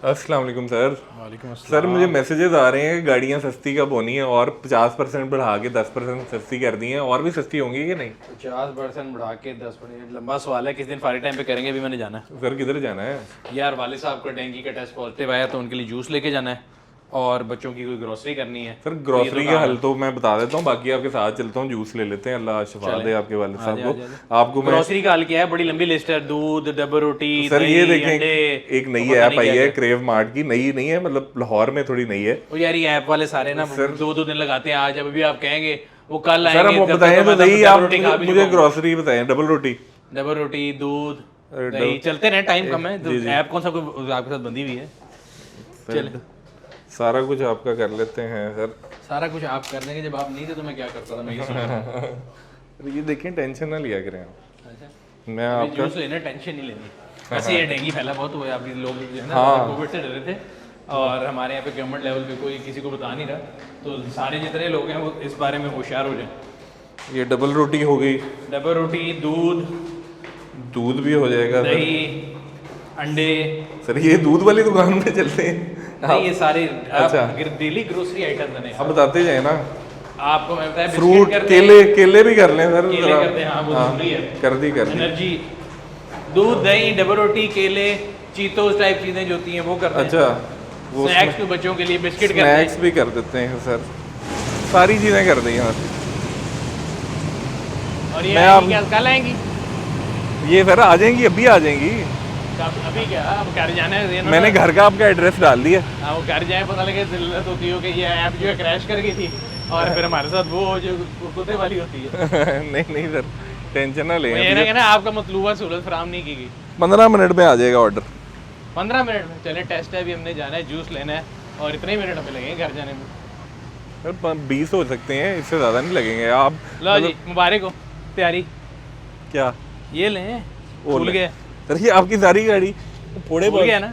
अस्सलाम वालेकुम सर। वालेकुम सर अस्सलाम। मुझे मैसेजेस आ रहे हैं कि गाड़ियाँ सस्ती कब होनी है और 50% बढ़ा के 10% सस्ती कर दी हैं, और भी सस्ती होंगी कि नहीं? 50% बढ़ा के 10%, लंबा सवाल है, किस दिन फारी टाइम पे करेंगे, अभी मैंने जाना है। सर किधर जाना है? यार वाले साहब का डेंगू का टेस्ट पॉजिटिव आया तो उनके लिए जूस लेके जाना है और बच्चों की कोई ग्रोसरी करनी है। सर तो ये ग्रोसरी तो का काम हल है। तो मैं बता देता हूँ, बाकी आपके साथ चलता हूँ, जूस ले लेते हैं। अल्लाह शिफा चलें। दे आपके वालिद आ साहब जा, आ जा, को। आपको मैं ग्रोसरी का हाल क्या है, बड़ी लंबी लिस्ट है, दूध, डब्बा रोटी, सर ये दही, देखें, अंडे, एक नई तो पता ऐप नहीं आई क्या है क्या। क्रेव मार्ट की। नई नहीं है, मतलब लाहौर में थोड़ी नई है। वो यार ये ऐप वाले सारे ना सर 2-2 दिन लगाते हैं, आज अभी आप कहेंगे वो कल सर आएंगे, आप जब तक बताएं तो तो मैं सही, डब्बा आप रोटी खा भी नहीं मुझे पाऊंगा। ग्रोसरी बताएं। डबल रोटी। डबल रोटी, दूध, दही, डब चलते रहे, टाइम कम है तो जी जी ऐप कौन सा कोई आपके साथ बंदी हुई है। चले, सर सारा कुछ आपका कर लेते हैं सर। सारा कुछ आप कर देंगे, जब आप नहीं थे तो मैं क्या करता था, मैं ये सोच रहा हूँ। सर ये देखें, टेंशन ना लिया करें आप। अच्छा, मैं अभी आपका जूस लेना, टेंशन नहीं लेनी। वैसे ये डेंगू फैला बहुत हुआ है, अभी लोग जो है ना हाँ। कोविड से डरे थे और हमारे यहाँ पे गवर्नमेंट लेवल पे कोई किसी को बता नहीं रहा, तो सारे जितने लोग हैं वो इस बारे में होशियार हो जाए। ये डबल रोटी हो गई, डबल रोटी, दूध, दूध भी हो जाएगा सर। दही, अंडे। सर ये दूध वाली दुकान पे चलते हैं नहीं, ये सारे अच्छा। डेली ग्रोसरी आइटम बने। आप बताते जाए ना। आपको मैं बताया, बिस्किट फ्रूट, करते हैं, केले, केले भी कर लें सर केले जरा। करते हैं, हाँ वो जरूरी है। कर दी एनर्जी, दूध, दही, डबल रोटी, केले, चीतोस टाइप चीजें जो होती हैं वो करते हैं। अच्छा, वो स्नैक्स के बच्चों के लिए बिस्किट करते स्नैक्स हैं। भी कर देते हैं सर। सारी चीज़ें कर दी हैं। और ये मैं आएंगी आप- क्या, कल आएंगी? ये सर आ जाएंगी, अभी आ जाएंगी। अभी क्या, अब घर जाना है इन्होंने- मैंने घर का आपका एड्रेस डाल दिया। हाँ, वो घर जाए, पता लगे जरूरत होती हो कि ये ऐप जो है क्रैश कर गई थी और फिर हमारे साथ वो जो कुत्ते वाली होती है। नहीं नहीं सर, टेंशन ना लें। वो ये अभी ना कि ना आपका मतलूबा सहूलत फराम नहीं की गई। 15 मिनट में आ जाएगा ऑर्डर। 15 मिनट में चले, टेस्ट है, अभी हमने जाना है, जूस लेना है और इतने ही मिनट हमें लगेंगे घर जाने में। सर 20 हो सकते हैं, इससे ज़्यादा नहीं लगेंगे आप। लो जी, मुबारक हो, तैयारी क्या ये लें। वो भूल ले। गए, सर ये आपकी सारी गाड़ी थोड़े भूल गया ना।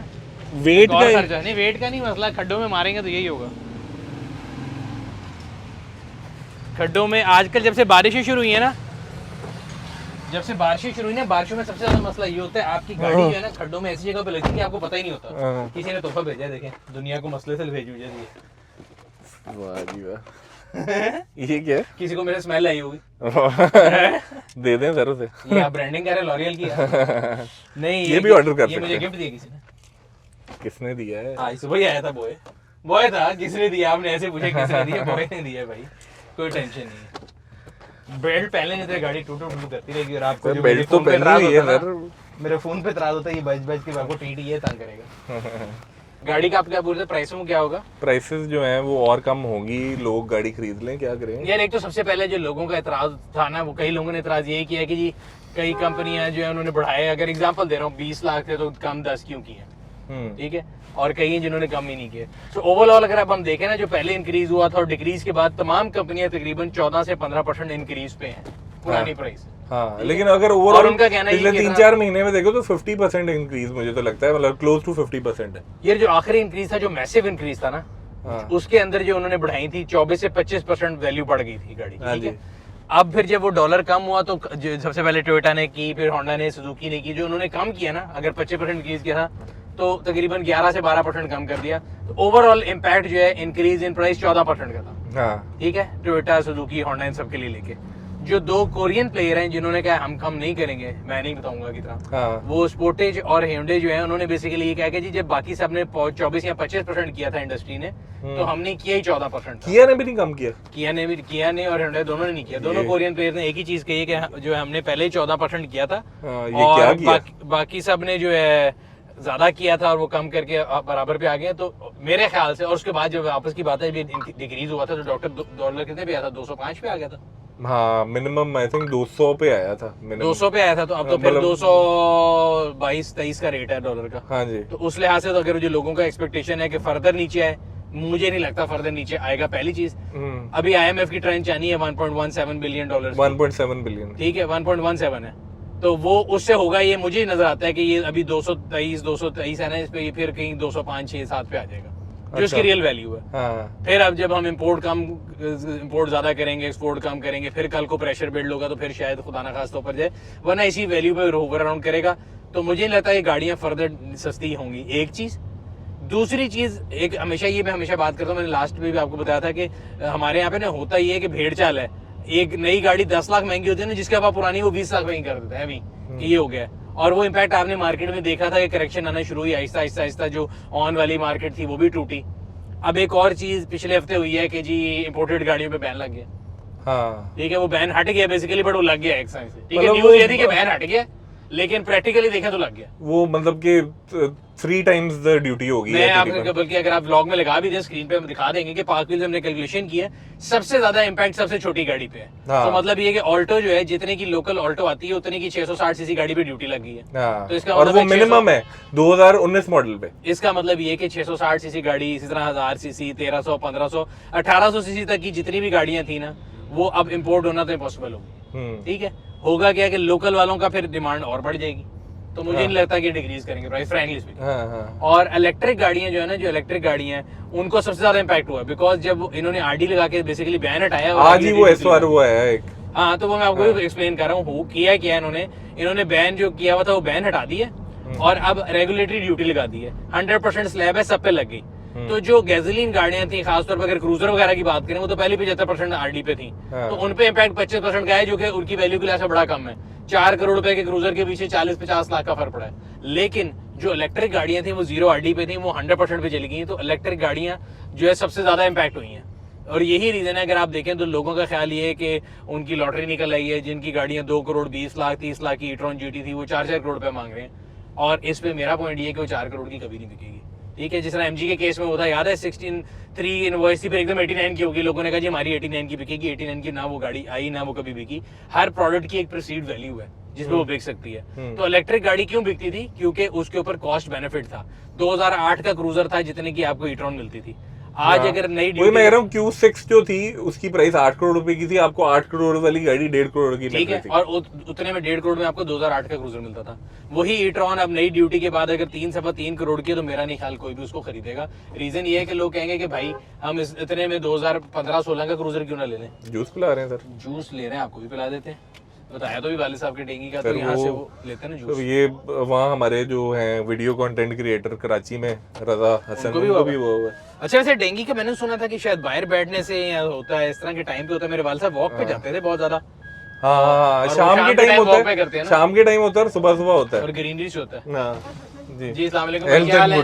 वेट और का खर्चा नहीं, वेट का नहीं मसला, खड्डों में मारेंगे तो यही होगा। खड्डों में आजकल जब से बारिशें शुरू हुई है ना, जब से बारिशें शुरू हुई ना, बारिशों में सबसे ज्यादा मसला ये होता है, आपकी गाड़ी जो है ना खड्डों में ऐसी जगह पे लगती है कि आपको पता ही नहीं होता। हाँ। किसी ने तोहफा भेजा है, देखें, दुनिया को मसले से भेज भेजा दिया। वाह जी वाह। ये क्या है? किसी को मेरे स्मेल आई होगी। दे दें सर उसे। ये आप ब्रांडिंग कर रहे हैं लॉरियल की? नहीं, ये भी order कर ये सकते मुझे हैं। गिफ्ट दिया किसी ने। किसने दिया है? हाँ, सुबह ही आया था बॉय। बॉय था, किसने दिया? आपने ऐसे पूछा किसने दिया, बॉय ने दिया भाई, कोई टेंशन नहीं है। बेल्ट पहले नहीं तो गाड़ी टूटू टूटू करती रहेगी और आपको सर जो मेरे बेल्ट तो फोन पे पहनी इतराज हुई है होता है सर। ना, मेरे फोन पे इतराज होता है, ये बज बज के आपको टीटी ये तंग करेगा। गाड़ी का आप क्या बोल रहे थे, प्राइसों में क्या होगा? प्राइसेस जो हैं वो और कम होंगी, लोग गाड़ी खरीद लें, क्या करें? यार एक तो सबसे पहले जो लोगों का इतराज था ना, वो कई लोगों ने इतराज यही किया कि जी कई कंपनियां जो है उन्होंने बढ़ाए, अगर एग्जांपल दे रहा हूँ 20 लाख थे तो कम 10 क्यों किए, ठीक है, और कई हैं जिन्होंने कम ही नहीं किए। तो ओवरऑल अगर अब हम देखें ना, जो पहले इंक्रीज हुआ था और डिक्रीज के बाद तमाम कंपनियां तकरीबन 14 से 15% इंक्रीज पे हैं पुरानी प्राइस। हाँ, लेकिन अगर और ओवरऑल उनका कहना है पिछले कि 3-4 महीने में देखो तो 50% इंक्रीज मुझे तो लगता है, मतलब क्लोज टू 50% है। ये जो आखिरी इंक्रीज था, जो मैसिव इंक्रीज था ना, हाँ। उसके अंदर जो उन्होंने बढ़ाई थी 24 से 25% वैल्यू बढ़ गई थी गाड़ी, हाँ ठीक जी। है। अब फिर जब वो डॉलर कम हुआ तो जो सबसे पहले टोयोटा ने की, फिर होंडा ने, सुजुकी ने की, जो उन्होंने कम किया ना, अगर 25% इंक्रीज किया था तो तकरीबन 11 से 12% कम कर दिया। तो ओवरऑल इम्पैक्ट जो है इंक्रीज इन प्राइस 14% का था, हाँ ठीक है, टोयोटा, सुजुकी, होंडा, इन सब के लिए लेके। जो 2 कोरियन प्लेयर हैं जिन्होंने कहा हम कम नहीं करेंगे, मैं नहीं बताऊंगा कितना, हाँ वो स्पोर्टेज और hyundai जो है, उन्होंने बेसिकली ये कहा कि जी जब बाकी सब ने 24 या 25% किया था इंडस्ट्री ने, तो हमने किया ही 14% था। किया ने भी नहीं कम किया। किया ने और hyundai दोनों ने नहीं किया। दोनों कोरियन प्लेयर ने एक ही चीज कही कि जो है हमने पहले ही 14% किया था, हाँ, ये क्या और किया? बाकी सब ने जो है ज्यादा किया था और वो कम करके बराबर पे आ गए। तो मेरे ख्याल से, और उसके बाद जब आपस की बात है डिक्रीज हुआ था तो डॉलर कितने पे आया था, 205 पे आ गया था, हाँ मिनिमम आई थिंक 200 पे आया था minimum। 200 पे आया था। तो अब तो फिर मतलब- 222-23 का रेट है डॉलर का। हाँ जी। तो उस लिहाज से तो अगर जो लोगों का एक्सपेक्टेशन है कि फर्दर नीचे आए, मुझे नहीं लगता फर्दर नीचे आएगा। पहली चीज, अभी IMF की ट्रेंड चाहनी है 1.17 बिलियन डॉलर, 1.7 बिलियन। ठीक है, 1.17 है, तो वो उससे होगा, ये मुझे नजर आता है कि ये अभी 223 है ना, इस पे ये फिर कहीं 205, 6, 7 पे आ जाएगा, जो इसकी रियल वैल्यू है। हाँ फिर अब जब हम इंपोर्ट ज्यादा करेंगे, एक्सपोर्ट कम करेंगे, फिर कल को प्रेशर बिल्ड होगा तो फिर शायद खुदा ना खास ऊपर जाए, वरना इसी वैल्यू पे होवर अराउंड करेगा। तो मुझे नहीं लगता ये गाड़ियां फर्दर सस्ती होंगी, एक चीज। दूसरी चीज एक हमेशा ये मैं हमेशा बात करता हूँ, मैंने लास्ट में भी आपको बताया था कि हमारे यहाँ पे ना होता ये है कि भेड़ चाल है, एक नई गाड़ी 10 लाख महंगी होती है ना, जिसके बाद पुरानी वो 20 लाख महंगी कर देता है अभी कि ये हो गया है। और वो इम्पैक्ट आपने मार्केट में देखा था कि करेक्शन आना शुरू हुई, आहिस्ता आहिस्ता आहिस्ता जो ऑन वाली मार्केट थी वो भी टूटी। अब एक और चीज पिछले हफ्ते हुई है कि जी इंपोर्टेड गाड़ियों पे बैन लग गया। हाँ ठीक है, वो बैन हट गया बेसिकली, बट वो लग गया एक साइड से। ठीक है, मतलब न्यूज़ ये थी कि बैन हट गया, लेकिन प्रैक्टिकली देखें तो लग गया। वो मतलब कि 3 टाइम्स द ड्यूटी होगी मैं आपको बल्कि अगर आप व्लॉग में लगा भी दें स्क्रीन पे हम दिखा देंगे कि पार्क व्हील्स हमने कैलकुलेशन की है, सबसे ज्यादा इम्पैक्ट सबसे छोटी गाड़ी पे है। हाँ। तो मतलब ये कि ऑल्टो जो है जितने की लोकल ऑल्टो आती है उतने की 660 सीसी गाड़ी पे ड्यूटी लग गई है। हाँ। तो इसका और मतलब वो मिनिमम है 2019 मॉडल पे। इसका मतलब ये कि 660 सीसी गाड़ी, इसी तरह 1000 सीसी, 1300, 1500, 1800 सीसी तक की जितनी भी गाड़ियां थी ना, वो अब इम्पोर्ट होना तो इम्पॉसिबल होगी। ठीक है, होगा क्या कि लोकल वालों का फिर डिमांड और बढ़ जाएगी, तो मुझे नहीं लगता कि डिक्रीज करेंगे प्राइस, फ्रैंकली स्पीकिंग। और इलेक्ट्रिक गाड़ियां जो है ना, जो इलेक्ट्रिक गाड़ियां हैं उनको सबसे ज्यादा इम्पैक्ट हुआ, बिकॉज जब इन्होंने आरडी लगा के बेसिकली बैन हटाया, आज ही वो एसआर हुआ है एक। हाँ, तो वो मैं आपको एक्सप्लेन कर रहा हूँ किया क्या इन्होंने बैन जो किया हुआ था वो बैन हटा दिया और अब रेगुलेटरी ड्यूटी लगा दी है। 100% स्लैब है, सब पे लग गई। तो जो गैसोलीन गाड़ियां थी, खासतौर पर अगर क्रूजर वगैरह की बात करें, वो तो पहले 75% आरडी पे थी। तो उनपे इम्पैक्ट 25% का है, जो कि उनकी वैल्यू के लिहाज से बड़ा कम है। 4 करोड़ रुपए के क्रूजर के पीछे 40-50 लाख का फर्क पड़ा है। लेकिन जो इलेक्ट्रिक गाड़ियां थी वो 0 आरडी पे थी, वो 100% पे चली गई। तो इलेक्ट्रिक गाड़ियां जो है सबसे ज्यादा इम्पैक्ट हुई हैं, और यही रीजन है। अगर आप देखें तो लोगों का ख्याल ये है कि उनकी लॉटरी निकल आई है, जिनकी गाड़ियां 2 करोड़ 20 लाख 30 लाख की ई-ट्रॉन जीटी थी, वो 4-4 करोड़ रुपए मांग रहे हैं। और इस पे मेरा पॉइंट ये है कि वो 4 करोड़ की कभी नहीं बिकेगी। ठीक है, जिस तरह एमजी के केस में होता है, याद है 16.3 इनवॉइस थी, फिर एकदम 89 की होगी, लोगों ने कहा जी हमारी 89 की बिकेगी। 89 की ना वो गाड़ी आई ना वो कभी बिकी। हर प्रोडक्ट की एक परसीव्ड वैल्यू है जिसमें वो बिक सकती है। तो इलेक्ट्रिक गाड़ी क्यों बिकती थी? क्योंकि उसके ऊपर कॉस्ट बेनिफिट था। 2008 का क्रूजर था जितने की आपको ई-ट्रॉन मिलती थी। आज अगर नई वही मैं कह रहा हूँ Q6 जो थी उसकी प्राइस 8 करोड़ रुपए की थी, आपको 8 करोड़ वाली गाड़ी 1.5 करोड़ की ठीक है, और उतने में 1.5 करोड़ में आपको 2008 का क्रूजर मिलता था। वही ई-ट्रॉन अब नई ड्यूटी के बाद अगर 3-3 करोड़ की है, तो मेरा नहीं ख्याल कोई भी उसको खरीदेगा। रीजन ये है कि लोग कहेंगे कि भाई हम इतने में 2015-16 का क्रूजर क्यों ना ले लें। जूस पिला रहे हैं सर, जूस ले रहे हैं, आपको भी पिला देते हैं। बताया तो भी वाले साहब के डेंगी का, तो यहाँ से वो लेते हैं ना जूस। तो ये वहाँ हमारे जो हैं वीडियो कंटेंट क्रिएटर कराची में, रजा हसन, उनको भी वो हुआ। अच्छा, वैसे डेंगी का मैंने सुना था कि शायद बाहर बैठने से होता है, इस तरह के टाइम पे होता है। मेरे वाले साहब वॉक पे जाते थे बहुत ज्यादा। हाँ, शाम के टाइम होता है, शाम के टाइम होता है और सुबह होता है, और ग्रीनरी से होता है। हाँ जी, अस्सलाम वालेकुम, क्या हाल है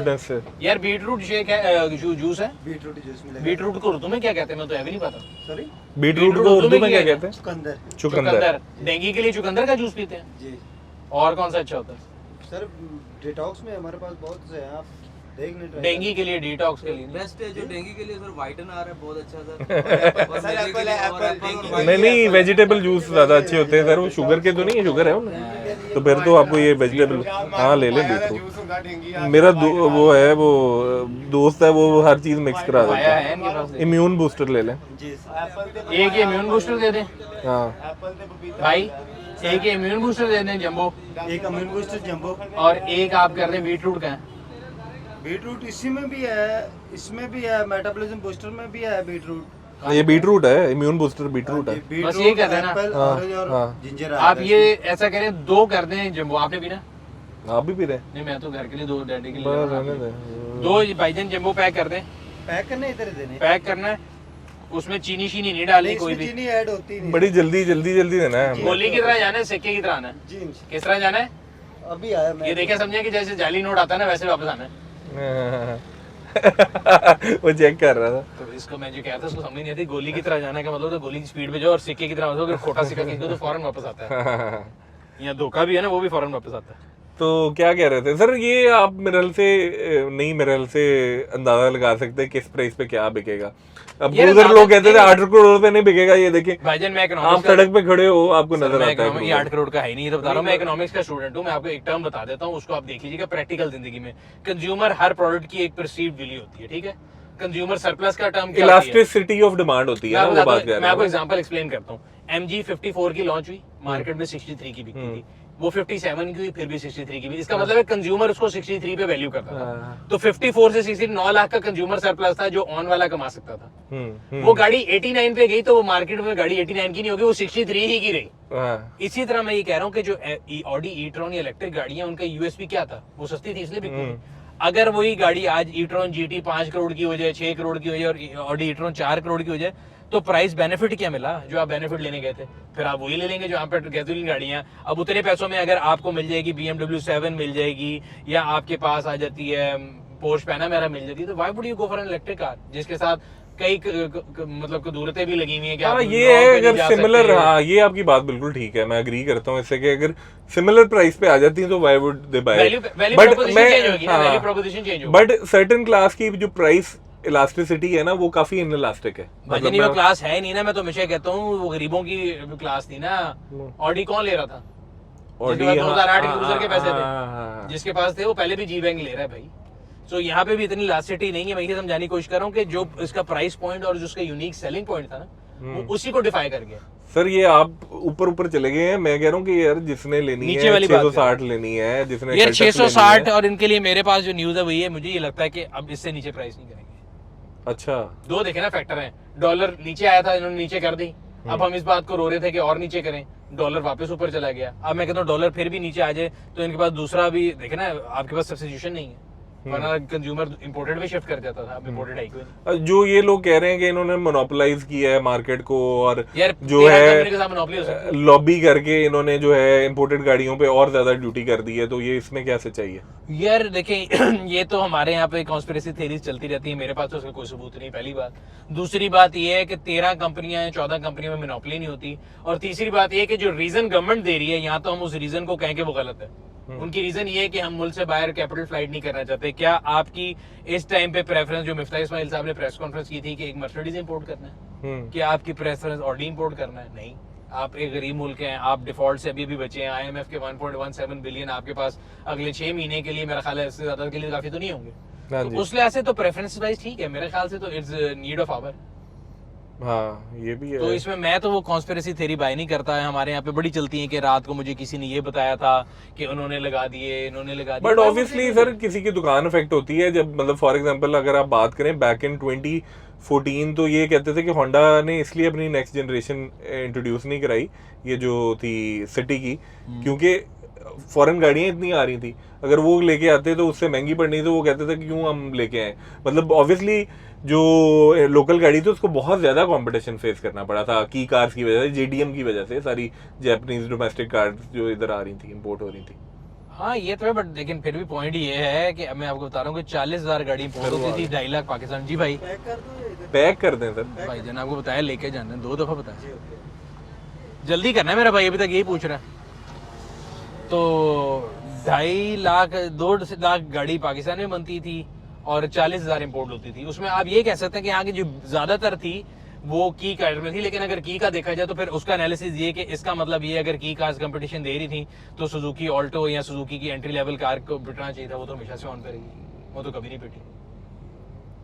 यार? बीटरूट शेक है, जूस है, बीटरूट जूस मिलेगा। बीटरूट को उर्दू में क्या कहते हैं? मैं तो अभी नहीं पता। सॉरी, बीटरूट को उर्दू में क्या कहते हैं? चुकंदर। चुकंदर। डेंगी के लिए चुकंदर का जूस पीते हैं जी। और कौन सा अच्छा होता है सर? डिटॉक्स में हमारे पास बहुत से हैं, आप देख लें। डेंगी के लिए, डिटॉक्स के लिए बेस्ट है जो डेंगी के लिए सर, व्हाइटन आ रहा है बहुत अच्छा सर। नहीं, वेजिटेबल जूस ज्यादा अच्छे होते हैं सर। वो शुगर के तो नहीं है? शुगर है उनमें, तो फिर तो आपको ये वेजिटेबल, हाँ ले लें बीटरूट। मेरा वो है, वो दोस्त है, वो हर चीज मिक्स करा देता है। इम्यून बूस्टर ले लें। एक इम्यून बूस्टर दे दें। हाँ भाई, एक इम्यून बूस्टर दे दें जंबो, एक इम्यून बूस्टर जंबो, और एक आप कर दें बीटरूट का। बीटरूट इसी में भी है, इसमें भी है, मेटाबॉलिज्म बूस्टर में भी है बीटरूट। ये बीटरूट है, इम्यून बूस्टर बीटरूट है। बस ये कर देना। एप्पल, ऑरेंज और जिंजर। आप ये ऐसा करें, 2 कर दें जंबो। आपने पीना? आप भी पी रहे? नहीं, मैं तो घर के लिए 2, डैडी के बस लिए रहने 2 भाईजान जंबो पैक कर दें। पैक करने इधर देने, पैक करना है, उसमें चीनी शीनी नहीं डालनी कोई भी। चीनी ऐड होती नहीं। बड़ी जल्दी देना है हमें। गोली की तरह जाना है, सिक्के की तरह आना है। जी, किस तरह जाना है? अभी आया मैं। ये देखे समझे कि जैसे जाली नोट आता है ना, वैसे वापस आना है। वो चेक कर रहा था। तो इसको मैं जो कहता था उसको समझ नहीं आती। गोली की तरह जाने का मतलब तो गोली की स्पीड पे जाओ, और सिक्के की तरह अगर खोटा सिक्का खींचो तो फौरन वापस आता है। यहाँ धोखा भी है ना, वो भी फौरन वापस आता है। तो क्या कह रहे थे सर? ये आप मिनरल से अंदाजा लगा सकते हैं किस प्राइस पे क्या बिकेगा? अब क्रूजर लोग कहते थे 8 करोड़ रुपए नहीं बिकेगा। ये देखिए भाईजान, मैं आप सड़क पे खड़े हो, आपको नजर आता है ये 8 करोड़ का है नहीं, तो बता रहा हूँ। मैं इकोनॉमिक्स का स्टूडेंट हूँ, मैं आपको एक टर्म बता देता हूँ, उसको आप देख लीजिएगा प्रैक्टिकल जिंदगी में। कंज्यूमर हर प्रोडक्ट की एक परसीव्ड वैल्यू होती है, ठीक है? कंज्यूमर सरप्लस का टर्म क्या होती है? इलास्टिसिटी ऑफ डिमांड होती है ना, वो बात कर रहा हूं। मैं आपको एग्जांपल एक्सप्लेन करता हूँ। MG 54 की लॉन्च हुई, मार्केट में 63 की बिकती थी। वो 57 की हुई, फिर भी 63 की भी। इसका मतलब है कंज्यूमर उसको 63 पे वैल्यू करता था। तो 54 से 63, 9 लाख का कंज्यूमर सरप्लस था जो ऑन वाला कमा सकता था। वो गाड़ी 89 पे गई, तो वो मार्केट में गाड़ी 89 की नहीं होगी, वो 63 ही की रही। इसी तरह मैं ये कह रहा हूँ कि जो ऑडी ई-ट्रॉन या इलेक्ट्रिक गाड़ियां, उनका यूएसपी क्या था? वो सस्ती थी इसलिए बिकी। अगर वही गाड़ी आज e-tron GT 5 करोड़ की हो जाए, 6 करोड़ की हो जाए और Audi e-tron 4 करोड़ की हो जाए, तो प्राइस बेनिफिट क्या मिला जो आप बेनिफिट लेने गए थे? फिर आप वही ले लेंगे जो आप पे गैसोलीन गाड़ियां। अब उतने पैसों में अगर आपको मिल जाएगी BMW 7 मिल जाएगी, या आपके पास आ जाती है पोर्श पैनामेरा मिल जाती है, तो why would you go for an electric car जिसके साथ कई मतलब कदूरतें भी लगी हुई है कि आप ये है अगर सिमिलर, हाँ ये आपकी बात बिल्कुल ठीक है, मैं एग्री करता हूँ इससे कि अगर सिमिलर प्राइस पे आ जाती है तो why would they buy. But certain class की जो प्राइस इलास्टिसिटी है ना वो काफी इनइलास्टिक है। भाई वो क्लास है नहीं ना, मैं तो हमेशा कहता हूँ वो गरीबों की क्लास थी ना। ऑडी कौन ले रहा था? ऑडी 2008 के क्रूजर के पैसे थे, जिसके पास थे वो पहले भी जी बैंक ले रहा है भाई। तो यहाँ पे भी इतनी इलास्टिसिटी नहीं है। मैं ये समझाने की कोशिश कर रहा हूँ कि जो इसका प्राइस पॉइंट और जो उसका यूनिक सेलिंग पॉइंट था ना, वो उसी को डिफाई कर गया। सर ये आप ऊपर चले गए हैं, मैं कह रहा हूँ कि यार जिसने लेनी है 660 लेनी है, जिसने यार 660, और इनके लिए मेरे पास जो न्यूज़ है वही है, मुझे ये लगता है कि अब इससे नीचे प्राइस नहीं करेंगे। अच्छा, दो देखे ना फैक्टर हैं, डॉलर नीचे आया था, इन्होंने नीचे कर दी। अब हम इस बात को रो रहे थे कि और नीचे करें, डॉलर वापस ऊपर चला गया। अब मैं कहता हूँ डॉलर फिर भी नीचे आ जाए तो इनके पास दूसरा भी देखे ना, आपके पास सब्स्टिट्यूशन नहीं है, वरना कंज्यूमर इंपोर्टेड में शिफ्ट कर जाता था, अब इंपोर्टेड है कोई। जो ये लोग कह रहे हैं कि इन्होंने मोनोपोलाइज किया है मार्केट को, और यार जो है लॉबी करके इन्होंने जो है इंपोर्टेड गाड़ियों पे और ज्यादा ड्यूटी कर दी है, तो ये इसमें क्या सच्चाई है? यार देखें ये तो हमारे यहाँ पे कॉन्स्पिरेसी थ्योरीज चलती रहती है, मेरे पास तो उसका कोई सबूत नहीं, पहली बात। दूसरी बात ये है कि 13 कंपनियां हैं, 14 कंपनियों में मोनोपोली नहीं होती। और तीसरी बात ये है कि जो रीजन गवर्नमेंट दे रही है, यहाँ तो हम उस रीजन को कहें कि वो गलत है। उनकी रीजन ये है कि हम मुल्क से बाहर कैपिटल फ्लाइट नहीं करना चाहते। क्या आपकी इस टाइम पे प्रेफरेंस, जो मिफ्ताह इस्माइल साहब ने प्रेस कॉन्फ्रेंस की थी कि एक मर्सिडीज इंपोर्ट करना है, क्या आपकी प्रेफरेंस ऑडी इंपोर्ट करना है? नहीं। आप एक गरीब मुल्क हैं, आप डिफॉल्ट से अभी भी बचे हैं। IMF के 1.17 बिलियन आपके पास अगले 6 महीने के लिए, मेरा ख्याल है इससे ज्यादा के लिए काफी तो नहीं होंगे। तो उस लिहाज से तो प्रेफरेंस वाइज ठीक है, मेरे ख्याल से तो इट्स नीड ऑफ आवर। हाँ ये भी है। तो इसमें मैं तो वो कॉन्स्पिरेसी थ्योरी बाय नहीं करता है। हमारे यहाँ पे बड़ी चलती है कि रात को मुझे किसी ने ये बताया था कि उन्होंने लगा दिए, इन्होंने लगा दिए। बट ऑब्वियसली सर किसी की दुकान इफेक्ट होती है जब, मतलब फॉर एग्जांपल अगर आप बात करें बैक इन 2014, तो ये कहते थे कि होंडा ने इसलिए अपनी नेक्स्ट जनरेशन इंट्रोड्यूस नहीं कराई, ये जो थी सिटी की, क्योंकि फॉरेन गाड़ियां इतनी आ रही थी। अगर वो लेके आते तो उससे महंगी पड़नी, तो वो कहते थे कि क्यों हम लेके आए। मतलब ऑब्वियसली जो लोकल गाड़ी थी उसको बहुत ज्यादा कंपटीशन फेस करना पड़ा था की कार्स की वजह से, JDM की वजह से, सारी जापानीज डोमेस्टिक कार्स जो इधर आ रही थी, इंपोर्ट हो रही थी। हाँ ये तो है, बट लेकिन फिर भी पॉइंट ये है कि मैं आपको बता रहा हूँ कि 40,000 गाड़ी इंपोर्ट होती थी, 2.5 लाख पाकिस्तान। जी भाई पैक कर दें सर। भाई जन आपको बताया लेके जाना, 2 दफा बताया, जल्दी करना है मेरा भाई, अभी तक यही पूछ रहा है। तो 2.5 लाख 2 लाख गाड़ी पाकिस्तान में बनती थी और 40,000 इंपोर्ट होती थी। उसमें आप ये कह सकते हैं कि यहाँ की जो ज्यादातर थी वो की कार में थी। लेकिन अगर की का देखा जाए तो फिर उसका एनालिसिस ये कि इसका मतलब ये अगर की कार्स कंपटीशन दे रही थी तो सुजुकी ऑल्टो या सुजुकी की एंट्री लेवल कार को पिटना चाहिए था। वो तो हमेशा से ऑन पे रही, वो तो कभी नहीं पिटी।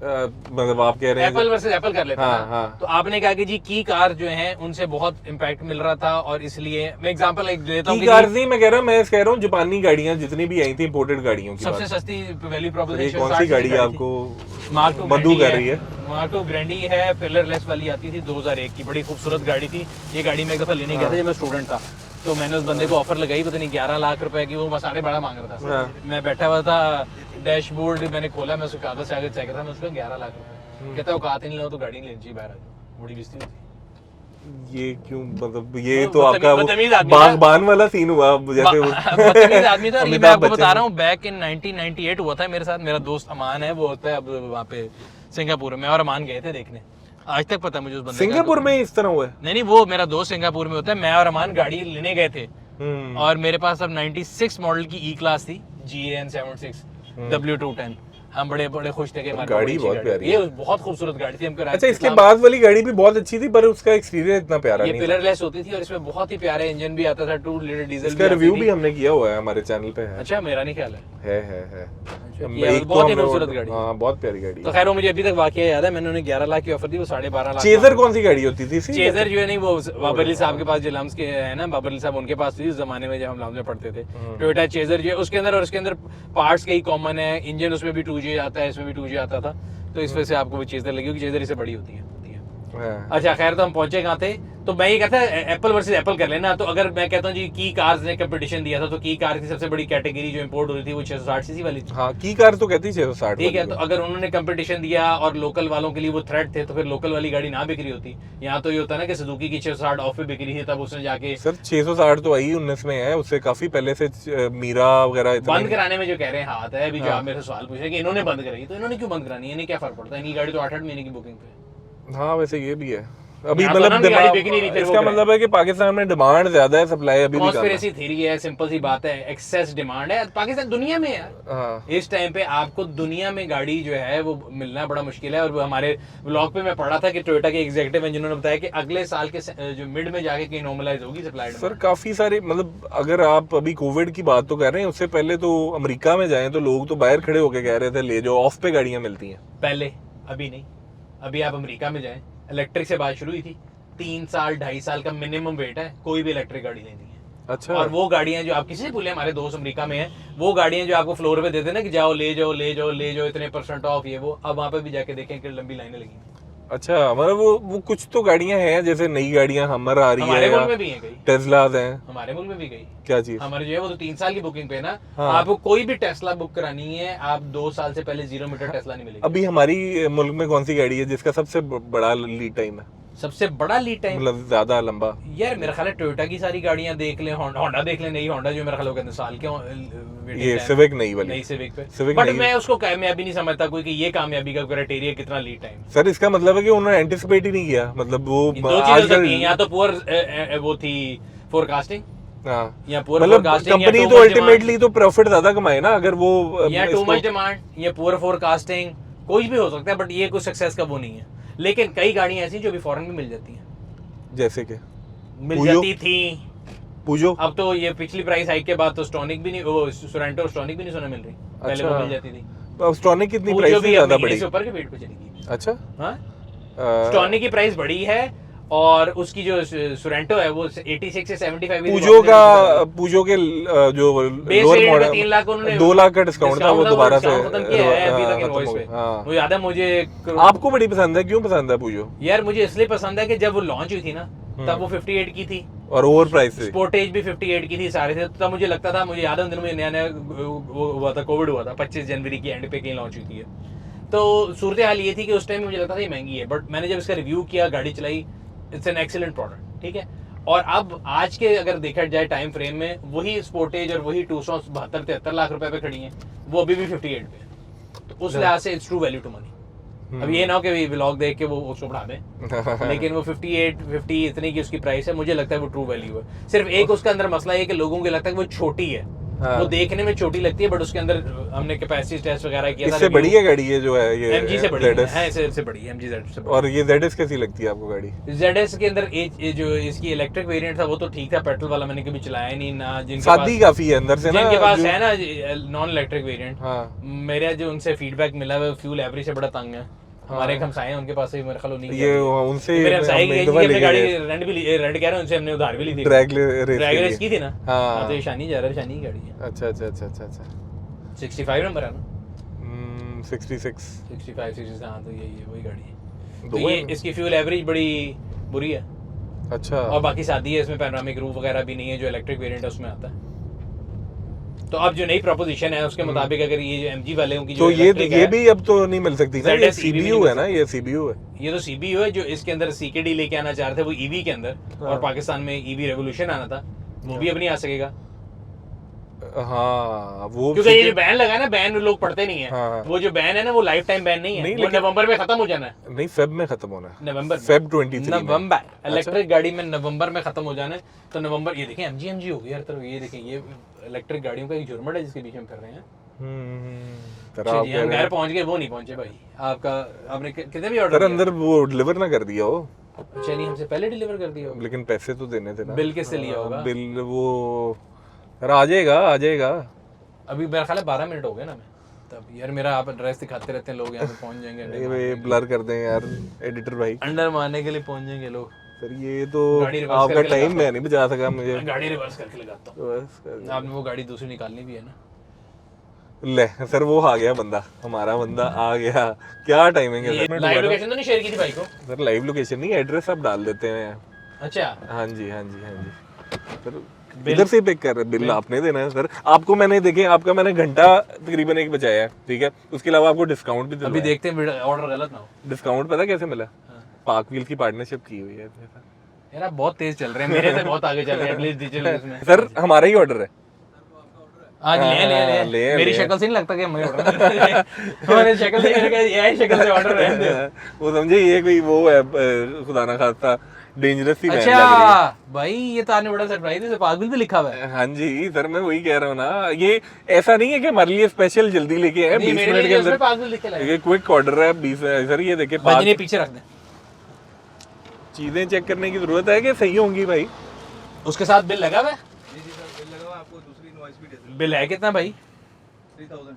मतलब आप कह रहे हैं एप्पल वर्सेस एप्पल कर लेते हैं हाँ, ना। हाँ। तो आपने कहा कि जी की कार जो है उनसे बहुत इम्पैक्ट मिल रहा था, और इसलिए मैं एग्जांपल एक देता हूं की कार नहीं, मैं कह रहा हूं जापानी गाड़ियां जितनी भी आई थी इंपोर्टेड गाड़ियों की सबसे सस्ती वैल्यू प्रोपोजिशन कौन सी गाड़ी आपको मधु कर रही है? मार्क टू ग्रैंडी है, पिलरलेस वाली आती थी 2001 की, बड़ी खूबसूरत गाड़ी थी। ये गाड़ी मैं एक दफा लेने गया था जब मैं स्टूडेंट था, तो मैंने उस बंदे को ऑफर लगाई, पता नहीं 11 लाख रुपए की, वो बस 12.5 मांग रहा था। मैं बैठा हुआ था, डैशबोर्ड मैंने खोला, मैं उसके कागज से आगे चेक कर रहा, मैं उसका 11 लाख रुपए कहता है, औकात ही नहीं लो तो गाड़ी नहीं लेनी चाहिए बाहर, बड़ी बेइज्जती होती। ये क्यों, मतलब ये तो आपका बागबान वाला सीन हुआ जैसे बदतमीज आदमी था। मैं आपको बता रहा हूँ बैक इन 1998 हुआ था मेरे साथ। मेरा दोस्त अमान है, वो होता है अब वहाँ पे सिंगापुर में, और अमान गए थे देखने। आज तक पता मुझे उस बंदे सिंगापुर में इस तरह हुआ है? नहीं, वो मेरा दोस्त सिंगापुर में होता है। मैं और अमान गाड़ी लेने गए थे, और मेरे पास अब 96 मॉडल की ई क्लास थी, GAN 76 W210। हम बड़े बड़े खुश थे कि गाड़ी बहुत प्यारी है, ये बहुत खूबसूरत गाड़ी थी। हमको अच्छा, इसके बाद वाली गाड़ी भी बहुत अच्छी थी, पर उसका एक्सटीरियर इतना प्यारा नहीं था। ये पिलरलेस होती थी और इसमें बहुत ही प्यारा इंजन भी आता था, 2 लीटर डीजल। इसका रिव्यू भी हमने किया हुआ है, हमारे चैनल पे है। अच्छा, मेरा नहीं ख्याल है। बहुत ही खूबसूरत गाड़ी, हाँ बहुत प्यारी गाड़ी। तो खैर वो मुझे अभी तक वाकया याद है, मैंने उन्हें 11 लाख की ऑफर दी, वो 12.5 लाख। चेजर कौन सी गाड़ी होती थी? चेजर जो है नहीं, वो बाबर अली साहब के पास जो लम्स के है ना, बाबर अली साहब उनके पास थी उस जमाने में जब हम लम्स में पढ़ते थे। टोयोटा चेजर जो है उसके अंदर, और उसके अंदर पार्ट्स कई कॉमन है, इंजन उसमें भी 2J आता है, इसमें भी 2J आता था, तो इस वजह से आपको वो चेजर लगी, क्योंकि चेजर इससे बड़ी होती है। अच्छा खैर, तो हम पहुंचे कहाँ थे? तो मैं ये कहता है एप्पल वर्सेस एप्पल कर लेना। तो अगर मैं कहता हूँ जी की कार्स ने कंपटीशन दिया था, तो की कार की सबसे बड़ी कैटेगरी जो इंपोर्ट हो रही थी वो 660 सीसी वाली थी। हाँ, की कार तो कहती 660। ठीक है, तो अगर उन्होंने कंपटीशन दिया और लोकल वालों के लिए वो थ्रेट थे, तो फिर लोकल वाली गाड़ी ना बिक्री होती। यहाँ तो ये होता है ना कि सुजुकी की 660 ऑफ पे बिक्री थी, तब उसने जाके सर 660 तो आई 19 में है, उससे काफी पहले से मीरा वगैरह इतना बंद कराने में जो कह रहे हैं हाथ है। अभी जो आप मेरे से सवाल पूछ रहे हैं कि इन्होंने बंद कराई, तो इन्होंने क्यों बंद करानी है? इन्हें क्या फर्क पड़ता है? इनकी गाड़ी तो 8-8 महीने की बुकिंग पे। हाँ वैसे ये भी है अभी, यहाँ तो मतलब ना गाड़ी बिक नहीं रही, फिर इसका वो मतलब है कि पाकिस्तान में डिमांड ज्यादा है, सप्लाई अभी भी कम है। कॉन्स्पिरेसी थ्योरी है, सिंपल सी बात है, एक्सेस डिमांड है पाकिस्तान दुनिया में यार। हाँ इस टाइम पे आपको दुनिया में गाड़ी जो है वो मिलना बड़ा मुश्किल है। और वो हमारे व्लॉग पे मैं पढ़ा था कि टोयोटा के एग्जीक्यूटिव हैं जिन्होंने बताया कि अगले साल के जो मिड में जाके कहीं नॉर्मलाइज होगी सप्लाई। सर काफी सारे, मतलब अगर आप अभी कोविड की बात तो कर रहे हैं, उससे पहले तो अमेरिका में जाएं तो लोग तो बाहर खड़े होके कह रहे थे ले जाओ, ऑफ पे गाड़ियां मिलती हैं। पहले, अभी नहीं। अभी आप अमेरिका में जाएं, इलेक्ट्रिक से बात शुरू हुई थी, 3 साल 2.5 साल का मिनिमम वेट है कोई भी इलेक्ट्रिक गाड़ी लेनी है। अच्छा। और वो गाड़ियां जो आप किसी से बोले, हमारे दोस्त अमेरिका में हैं, वो गाड़ियां जो आपको फ्लोर पे देते हैं ना कि जाओ ले जाओ ले जाओ ले जाओ, इतने % ऑफ, ये वो, अब वहां पे भी जाके देखें कि लंबी लाइनें लगी हैं। अच्छा, मतलब वो कुछ तो गाड़ियां हैं, जैसे नई गाड़ियां हमर आ रही हमारे है, मुल्क में भी हैं कई, टेस्लाज हैं। हमारे मुल्क में भी गई क्या चीज? हमारे जो है वो तो 3 साल की बुकिंग पे है ना। हाँ। आपको कोई भी टेस्ला बुक करानी है, आप 2 साल से पहले 0 मीटर टेस्ला नहीं मिलेगी। अभी हमारी मुल्क में कौन सी गाड़ी है जिसका सबसे बड़ा लीड टाइम है, सबसे बड़ा लीड टाइम? मतलब ज्यादा लंबा? यार मेरा ख्याल है टोयोटा की सारी गाड़ियां देख ले, होंडा देख ले, नई होंडा जो मेरा ख्याल है साल के ये सिविक नई वाली, नई सिविक पे। Civic बट नहीं- मैं उसको कामयाबी नहीं समझता कोई कि ये कामयाबी का क्राइटेरिया कितना लीड टाइम। सर इसका मतलब है कि उन्होंने एंटिसिपेट ही नहीं किया, मतलब वो दो चीजें हो सकती हैं, या तो पुअर वो थी फोरकास्टिंग, हाँ, या पुअर मतलब फोरकास्टिंग, कंपनी तो अल्टीमेटली तो प्रॉफिट ज्यादा कमाए ना अगर वो या टू इसको- मच डिमांड, या पुअर फोरकास्टिंग, कुछ भी हो सकता है। बट ये कोई सक्सेस का वो नहीं है। लेकिन कई गाड़ियां ऐसी जो भी फॉरेन में मिल जाती हैं, जैसे कि मिल पूजो? जाती थी। पूजो अब तो ये पिछली प्राइस हाइक के बाद तो स्टॉनिक भी नहीं, वो सोरेंटो और स्टॉनिक भी नहीं सुना मिल रही, पहले अच्छा। वो मिल जाती थी। अब स्टॉनिक कितनी पूजो प्राइस भी ज्यादा अब बढ़ी? से ऊपर के वेट पे चलेगी। अच्छा, हाँ, स्टॉनिक की प्राइस बढ़ी है और उसकी जो सोरेंटो है वो 86 से 75 भी पूजो के जो base lower variant model 3 lakh उन्होंने 2 लाख का डिस्काउंट था, वो दोबारा से खत्म किया है अभी तक खत्म इनवॉइस हो पे। गया। हाँ। वो याद है मुझे, आपको बड़ी पसंद है, क्यों पसंद है पूजो? यार मुझे इसलिए पसंद है कि जब वो लॉन्च हुई थी ना तब वो 58 की थी और ओवर प्राइस से स्पोर्टेज भी 58 की थी, सारे थे। तब मुझे लगता था, मुझे याद है उन दिनों में नया नया वो हुआ था, कोविड हुआ था, 25 जनवरी की एंड पे कहीं लॉन्च हुई थी। तो सूरत हाल ये थी कि उस टाइम मुझे लगता था ये महंगी है, बट मैंने जब इसका रिव्यू किया, गाड़ी चलाई, इट्स एन एक्सीलेंट प्रोडक्ट। ठीक है, और अब आज के अगर देखा जाए टाइम फ्रेम में, वही स्पोर्टेज और वही 272-73 लाख रुपए पे खड़ी है, वो अभी भी 58 पे। तो उस लिहाज से it's true value to money. अब ये ना हो कि व्लॉग देख के वो उसको बढ़ा दें, लेकिन वो 50 इतनी की उसकी प्राइस है, मुझे लगता है वो ट्रू वैल्यू है। सिर्फ एक उसका अंदर मसला है कि लोगों को लगता है कि वो छोटी है, हाँ। वो देखने में छोटी लगती है, बट उसके अंदर हमने कैपेसिटी टेस्ट वगैरह किया था। इससे बड़ी है गाड़ी ये जो है, ये एमजी से बड़ी है, ZS? इससे बड़ी है, एमजी जेड से बड़ी। और ये ZS कैसी लगती है आपको गाड़ी? ZS के अंदर ये जो इसकी इलेक्ट्रिक वेरिएंट था वो तो ठीक था, पेट्रोल वाला मैंने कभी चलाया नहीं ना। जिनके सादी काफी है अंदर से ना, जिनके पास जो- है ना नॉन इलेक्ट्रिक वेरिएंट, हाँ। मेरा जो उनसे फीडबैक मिला है फ्यूल एवरेज से बड़ा तंग है। हमारे एक हमसाए हैं, उनके पास से मेरे ख्याल नहीं ये उनसे मेरे हमसाए की हम अपनी गाड़ी रेंट कह रहे हैं, उनसे हमने उधार भी ली थी, ड्रैग ड्रैग रेस की थी ना। हाँ। तो ये शानी जा रहा है, शानी की गाड़ी है, अच्छा अच्छा अच्छा अच्छा अच्छा 65 नंबर है ना, 66 65 66। हाँ, तो यही है, वही गाड़ी है। दो तो ये है? इसकी फ्यूल एवरेज बड़ी बुरी है, अच्छा। और बाकी सादी है, इसमें पैनोरामिक रूफ वगैरह भी नहीं है, जो इलेक्ट्रिक वेरिएंट है उसमें आता है। तो अब जो नई प्रोपोजिशन है उसके मुताबिक अगर ये जो एमजी वाले की तो जो ये electric है, भी अब तो नहीं मिल सकती ना, ये ZS EV सीबीयू नहीं है ना, ये सीबीयू है। ये तो सीबीयू है जो इसके अंदर सीकेडी लेके आना चाह रहे थे वो ईवी के अंदर, हाँ। और पाकिस्तान में ईवी रेवोल्यूशन आना था, वो भी अब नहीं आ सकेगा, हाँ वो क्योंकि ये जो बैन लगा है ना, बैन लोग पढ़ते नहीं है। हाँ। वो जो बैन है ना वो लाइफ टाइम बैन नहीं है, नहीं, वो लेकिन- नवंबर में खत्म हो जाना है, नहीं, फेब में खत्म होना है, नवंबर में। फेब 23 में। नवंबर इलेक्ट्रिक गाड़ी में नवंबर में खत्म हो जाना है। तो नवंबर, ये देखें एमजी हो गई हर तरफ, ये देखें ये इलेक्ट्रिक गाड़ियों का एक झुरमट है जिसके बीच में कर रहे हैं। सर अच्छा आप जी, कह हम रहे घर हैं- पहुंच गए, वो नहीं पहुंचे भाई। आपका आपने कितने भी सर ऑर्डर अंदर वो डिलीवर ना कर दिया हो, अच्छा नहीं, हमसे पहले डिलीवर कर दिया होगा। लेकिन पैसे तो देने थे ना। बिल किससे लिया होगा? बिल वो सर आ जाएगा। अभी मेरा ख्याल है 12 मिनट हो गए ना, मैं तब यार मेरा आप एड्रेस दिखाते रहते हैं, लोग यहाँ पे पहुंच जाएंगे, ये ब्लर कर दें यार एडिटर भाई। अंडर मारने के लिए पहुंच जाएंगे लोग। सर ये तो गाड़ी reverse आपका करके टाइम लगाता मैं नहीं बचा सका मुझे। मैं गाड़ी रिवर्स करके लगाता हूँ, बस कर- आपने वो गाड़ी दूसरी निकालनी भी है ना। ले सर वो आ गया बंदा, हमारा बंदा आ गया। क्या टाइमिंग है ये सर? लाइव लोकेशन तो नहीं शेयर की थी भाई को? सर लाइव लोकेशन नहीं, एड्रेस आप डाल देते हैं। अच्छा हाँ जी हाँ जी हाँ जी सर, इधर से पिक कर रहे, बिल आपने देना है सर। आपको मैंने देखे, आपका मैंने घंटा तकरीबन एक बचाया है, ठीक है, उसके अलावा आपको डिस्काउंट भी अभी दिलवाया। देखते हैं ऑर्डर गलत ना हो। डिस्काउंट पता कैसे मिला? पाक व्हील की पार्टनरशिप की हुई है अपने साथ। यार आप बहुत तेज चल रहे हैं, मेरे से बहुत आगे चल रहे हैं प्लीज डिजिटल इसमें। सर हमारा ही ऑर्डर है। आज ले मेरी शक्ल से नहीं लगता कि मैं ऑर्डर हमारे शक्ल से यही शक्ल से ऑर्डर है। वो समझे ये कोई वो है खुदा ना खास्ता डेंजरस सी वैन लग रही है। अच्छा भाई ये तो आपने बड़ा सरप्राइज है, पागल भी लिखा हुआ है। हाँ जी सर, मैं वही कह रहा हूँ ना, ये ऐसा नहीं है कि हमारे लिए स्पेशल जल्दी लेके आए 20 मिनट के अंदर। पागल लिखे लगा ये क्विक ऑर्डर है 20 सर। ये देखिए बजने पीछे रख दे, चीजें चेक करने की जरूरत है कि सही होंगी भाई। उसके साथ बिल लगा हुआ है। जी जी सर, बिल लगा हुआ, आपको दूसरी इनवॉइस भी दे दूंगा। बिल है कितना भाई? 3000।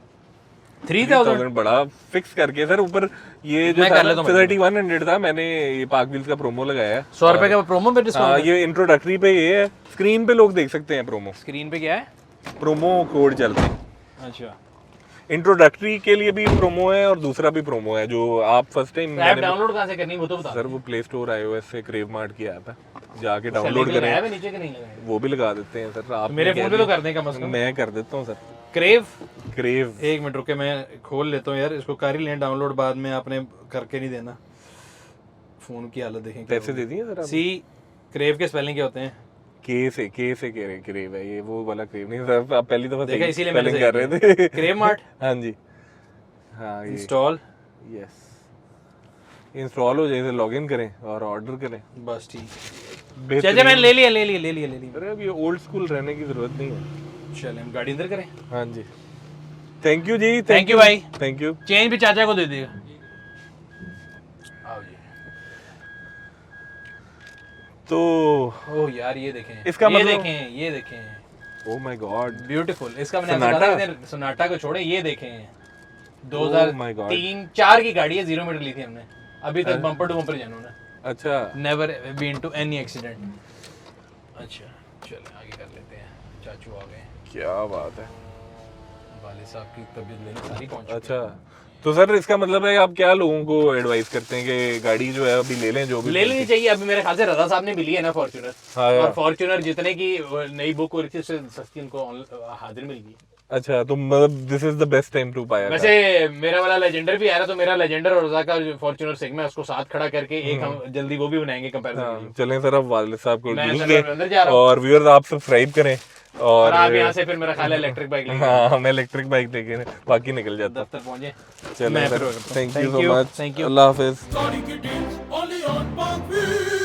3000 बड़ा फिक्स करके सर। ऊपर ये जो मैं कर लेता हूँ 3100 था, मैंने ये पाक व्हील्स का प्रोमो लगाया है। 100 रुपए का प्रोमो पे हाँ, डिस्काउंट। ये इंट्रोडक्टरी पे ये है, स्क्रीन पे लोग देख सकते हैं प्रोमो। स्क्रीन पे क्या है? प्रोमो कोड चल रहा है। अच्छा इंट्रोडक्टरी के लिए भी प्रोमो है और दूसरा भी प्रोमो है जो आप फर्स्ट टाइम। ऐप डाउनलोड कहां से करनी है वो तो बता। सर वो प्ले स्टोर iOS से क्रेव मार्ट की ऐप है, जाके डाउनलोड डाउनलोड करें। है नीचे के नहीं लगा है? वो भी लगा देते हैं सर। आप मेरे फोन पे तो कर दें कम से कम। मैं कर देता हूँ सर। क्रेव क्रेव एक मिनट रुके, मैं खोल लेता हूँ यार इसको। कर ही लें डाउनलोड, बाद में आपने करके नहीं देना। फोन की हालत देखें। पैसे दे दिए सर आप? सी क्रेव के स्पेलिंग क्या होते हैं? के से क्रेव है, ये वो वाला क्रेव नहीं सर। आप पहली दफा देखा, इसीलिए मैंने स्पेलिंग कर रहे थे। क्रेव मार्ट हाँ जी हाँ, ये इंस्टॉल। यस, इंस्टॉल हो जाए, लॉगिन करें और ऑर्डर करें। बस ठीक। बेहतरीन। चलिए मैंने ले लिया। अरे अब ये ओल्ड स्कूल रहने की जरूरत नहीं है। चले हम गाड़ी अंदर करें। हाँ जी, थैंक यू जी। थैंक यू भाई। Thank you. चेंज भी चाचा को दे देगा। आओ जी। तो ओह यार ये देखें, इसका ये मतलब- ये देखें ओह माय गॉड, ब्यूटीफुल। इसका मैंने सोनाटा? आपको बताया, सोनाटा को छोड़े ये देखें my God. 2003-4 की गाड़ी है, 0 मीटर ली थी हमने। अभी तक बम्पर टू बम्पर जानो ना, अच्छा never been to any accident. अच्छा चलो आगे कर लेते हैं। चाचू आ गए, क्या बात है। वाले साहब की तबीयत लेने सारी पहुंच चुकी अच्छा तो सर इसका मतलब है आप क्या लोगों को एडवाइस करते हैं कि गाड़ी जो है अभी ले लें? जो है। भी ले लेनी चाहिए। अभी मेरे ख्याल से रजा साहब ने भी ली है ना फॉर्च्यूनर। हाँ और फॉर्च्यूनर जितने की नई बुक हो रही थी उससे सस्ती उनको हाजिर मिल गई। अच्छा तो मतलब this is the best time to buy. वैसे मेरा वाला लेजेंडर भी आ रहा, तो मेरा लेजेंडर और रजा का फॉर्च्यूनर सिग्मा उसको साथ खड़ा करके एक हम जल्दी वो भी बनाएंगे कंपैरिजन। चलें सर, अब वालिद साहब को मैं ढूंढ सर अंदर जा रहा हूं। और व्यूअर्स आप सब्सक्राइब करें और आप यहाँ से फिर मेरा ख्याल है इलेक्ट्रिक बाइक लेंगे। हाँ मैं इलेक्ट्रिक बाइक लेके बाकी निकल जाता। दफ्तर पहुंचे। चलें मैं सर, फिर- thank you Thank so you, much. thank you. Allah Hafiz. Only on Parkville.